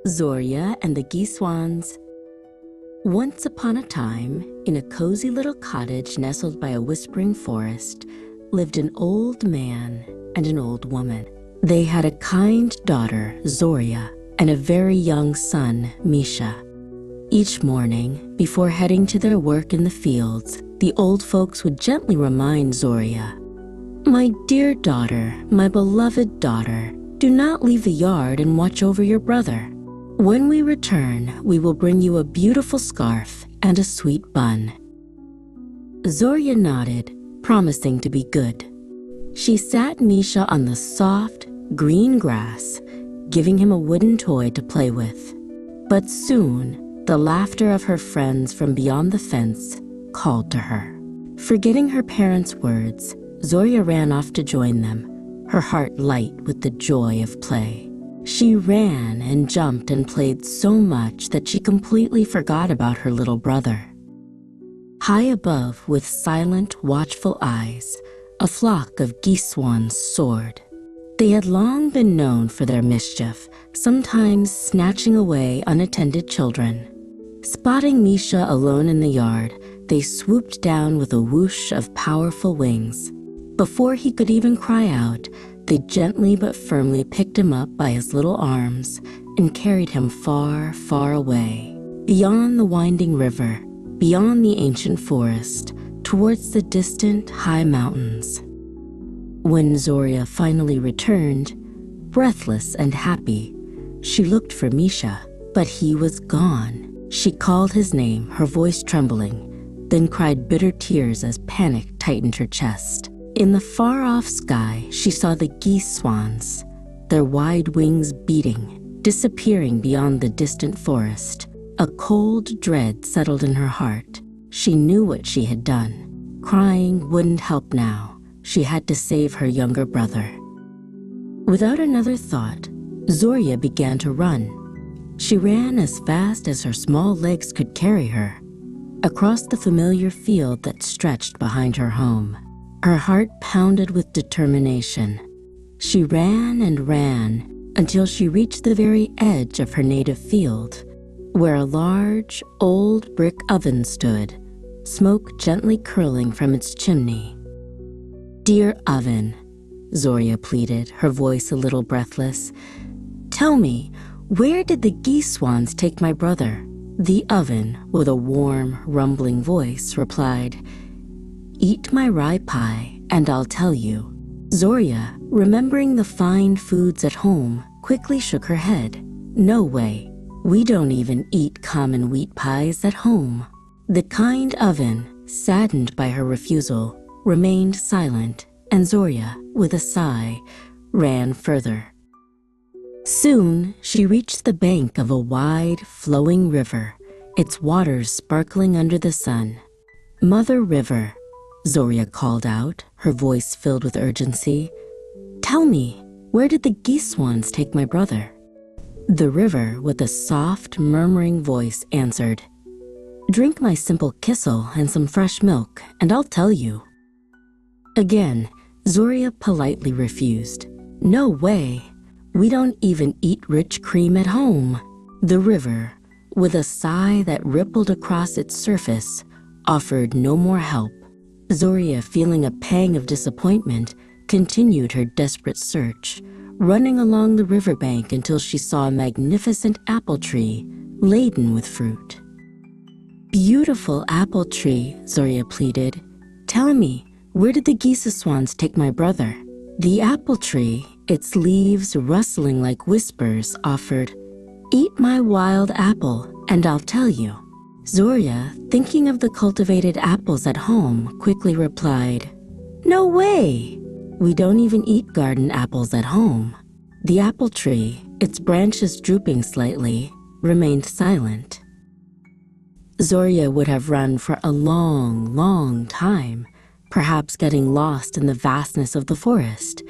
Zorya and the Geese-Swans. Once upon a time, in a cozy little cottage nestled by a whispering forest, lived an old man and an old woman. They had a kind daughter, Zorya, and a very young son, Misha. Each morning, before heading to their work in the fields, the old folks would gently remind Zorya, "My dear daughter, my beloved daughter, do not leave the yard and watch over your brother. When we return, we will bring you a beautiful scarf and a sweet bun." Zorya nodded, promising to be good. She sat Misha on the soft, green grass, giving him a wooden toy to play with. But soon, the laughter of her friends from beyond the fence called to her. Forgetting her parents' words, Zorya ran off to join them, her heart light with the joy of play. She ran and jumped and played so much that she completely forgot about her little brother. High above, with silent, watchful eyes, a flock of Geese-Swans soared. They had long been known for their mischief, sometimes snatching away unattended children. Spotting Misha alone in the yard, they swooped down with a whoosh of powerful wings. Before he could even cry out, they gently but firmly picked him up by his little arms and carried him far, far away, beyond the winding river, beyond the ancient forest, towards the distant high mountains. When Zorya finally returned, breathless and happy, she looked for Misha, but he was gone. She called his name, her voice trembling, then cried bitter tears as panic tightened her chest. In the far-off sky, she saw the Geese-Swans, their wide wings beating, disappearing beyond the distant forest. A cold dread settled in her heart. She knew what she had done. Crying wouldn't help now. She had to save her younger brother. Without another thought, Zorya began to run. She ran as fast as her small legs could carry her, across the familiar field that stretched behind her home. Her heart pounded with determination. She ran and ran until she reached the very edge of her native field, where a large, old brick oven stood, smoke gently curling from its chimney. "Dear oven," Zorya pleaded, her voice a little breathless, "tell me, where did the Geese-Swans take my brother?" The oven, with a warm, rumbling voice, replied, "Eat my rye pie, and I'll tell you." Zorya, remembering the fine foods at home, quickly shook her head. "No way. We don't even eat common wheat pies at home." The kind oven, saddened by her refusal, remained silent, and Zorya, with a sigh, ran further. Soon, she reached the bank of a wide, flowing river, its waters sparkling under the sun. "Mother River," Zorya called out, her voice filled with urgency, "tell me, where did the Geese-Swans take my brother?" The river, with a soft, murmuring voice, answered, "Drink my simple kissel and some fresh milk, and I'll tell you." Again, Zorya politely refused. "No way. We don't even eat rich cream at home." The river, with a sigh that rippled across its surface, offered no more help. Zorya, feeling a pang of disappointment, continued her desperate search, running along the riverbank until she saw a magnificent apple tree laden with fruit. "Beautiful apple tree," Zorya pleaded, "tell me, where did the Geese-Swans take my brother?" The apple tree, its leaves rustling like whispers, offered, "Eat my wild apple, and I'll tell you." Zorya, thinking of the cultivated apples at home, quickly replied, "No way! We don't even eat garden apples at home." The apple tree, its branches drooping slightly, remained silent. Zorya would have run for a long, long time, perhaps getting lost in the vastness of the forest.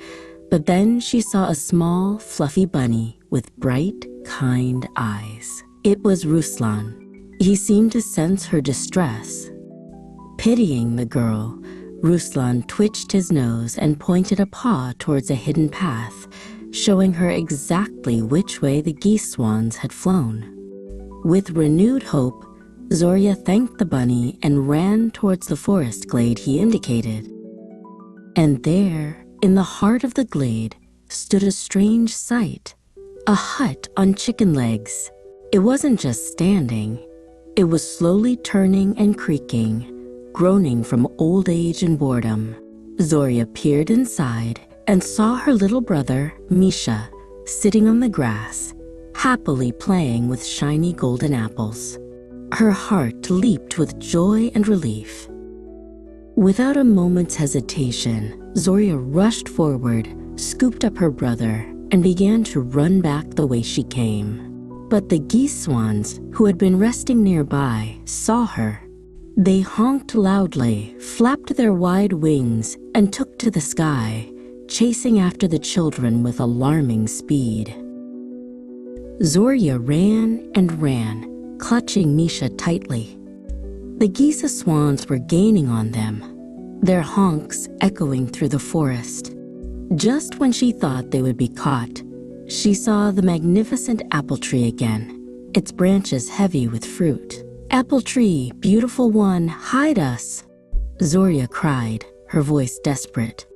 But then she saw a small, fluffy bunny with bright, kind eyes. It was Ruslan. He seemed to sense her distress. Pitying the girl, Ruslan twitched his nose and pointed a paw towards a hidden path, showing her exactly which way the Geese-Swans had flown. With renewed hope, Zorya thanked the bunny and ran towards the forest glade he indicated. And there, in the heart of the glade, stood a strange sight, a hut on chicken legs. It wasn't just standing, it was slowly turning and creaking, groaning from old age and boredom. Zorya peered inside and saw her little brother, Misha, sitting on the grass, happily playing with shiny golden apples. Her heart leaped with joy and relief. Without a moment's hesitation, Zorya rushed forward, scooped up her brother, and began to run back the way she came. But the Geese-Swans, who had been resting nearby, saw her. They honked loudly, flapped their wide wings, and took to the sky, chasing after the children with alarming speed. Zorya ran and ran, clutching Misha tightly. The Geese-Swans were gaining on them, their honks echoing through the forest. Just when she thought they would be caught, she saw the magnificent apple tree again, its branches heavy with fruit. "Apple tree, beautiful one, hide us!" Zorya cried, her voice desperate.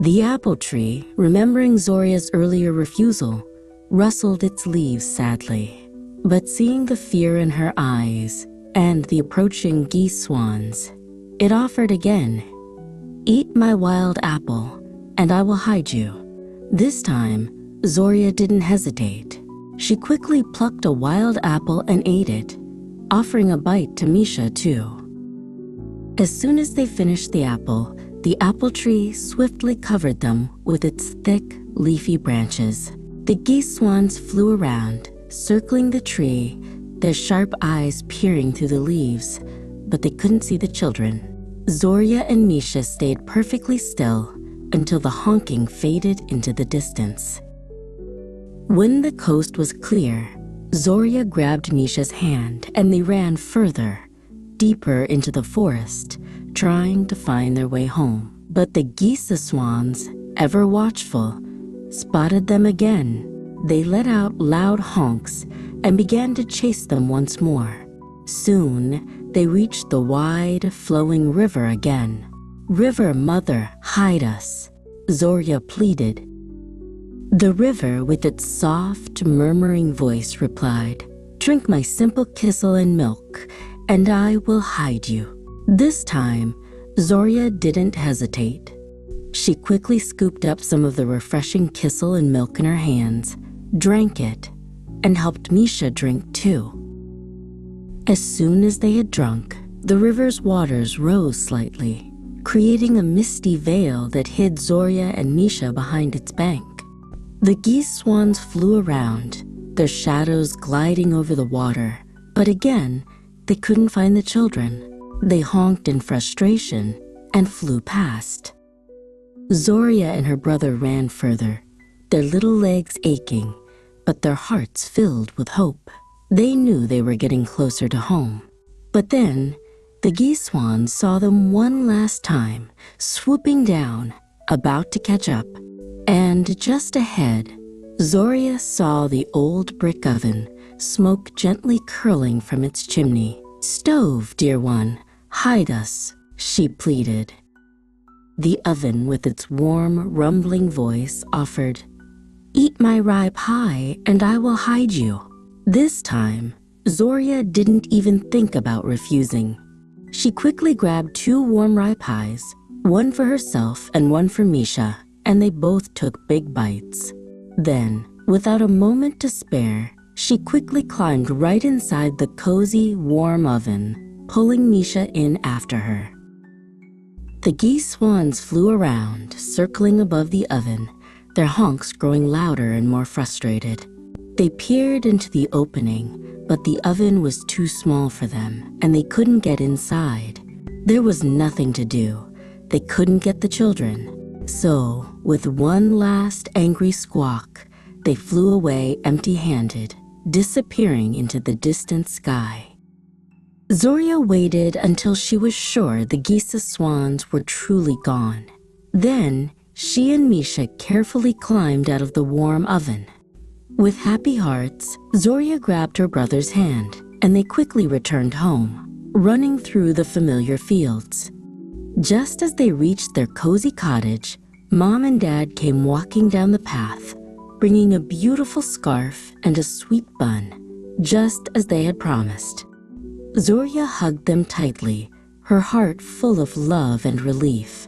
The apple tree, remembering Zorya's earlier refusal, rustled its leaves sadly. But seeing the fear in her eyes and the approaching Geese-Swans, it offered again. "Eat my wild apple, and I will hide you." This time, Zorya didn't hesitate. She quickly plucked a wild apple and ate it, offering a bite to Misha too. As soon as they finished the apple tree swiftly covered them with its thick, leafy branches. The Geese-Swans flew around, circling the tree, their sharp eyes peering through the leaves, but they couldn't see the children. Zorya and Misha stayed perfectly still until the honking faded into the distance. When the coast was clear, Zorya grabbed Misha's hand and they ran further, deeper into the forest, trying to find their way home. But the Geese-Swans, ever watchful, spotted them again. They let out loud honks and began to chase them once more. Soon, they reached the wide, flowing river again. "River mother, hide us," Zorya pleaded. The river, with its soft, murmuring voice, replied, "Drink my simple kissel and milk, and I will hide you." This time, Zorya didn't hesitate. She quickly scooped up some of the refreshing kissel and milk in her hands, drank it, and helped Misha drink too. As soon as they had drunk, the river's waters rose slightly, creating a misty veil that hid Zorya and Misha behind its bank. The Geese-Swans flew around, their shadows gliding over the water, but again, they couldn't find the children. They honked in frustration and flew past. Zorya and her brother ran further, their little legs aching, but their hearts filled with hope. They knew they were getting closer to home. But then, the Geese-Swans saw them one last time, swooping down, about to catch up. And just ahead, Zorya saw the old brick oven, smoke gently curling from its chimney. "Stove, dear one, hide us," she pleaded. The oven, with its warm, rumbling voice, offered, "Eat my rye pie, and I will hide you." This time, Zorya didn't even think about refusing. She quickly grabbed 2 warm rye pies, one for herself and one for Misha, and they both took big bites. Then, without a moment to spare, she quickly climbed right inside the cozy, warm oven, pulling Misha in after her. The Geese-Swans flew around, circling above the oven, their honks growing louder and more frustrated. They peered into the opening, but the oven was too small for them, and they couldn't get inside. There was nothing to do. They couldn't get the children. So, with one last angry squawk, they flew away empty-handed, disappearing into the distant sky. Zorya waited until she was sure the Geese-Swans were truly gone. Then, she and Misha carefully climbed out of the warm oven. With happy hearts, Zorya grabbed her brother's hand, and they quickly returned home, running through the familiar fields. Just as they reached their cozy cottage, Mom and Dad came walking down the path, bringing a beautiful scarf and a sweet bun, just as they had promised. Zorya hugged them tightly, her heart full of love and relief.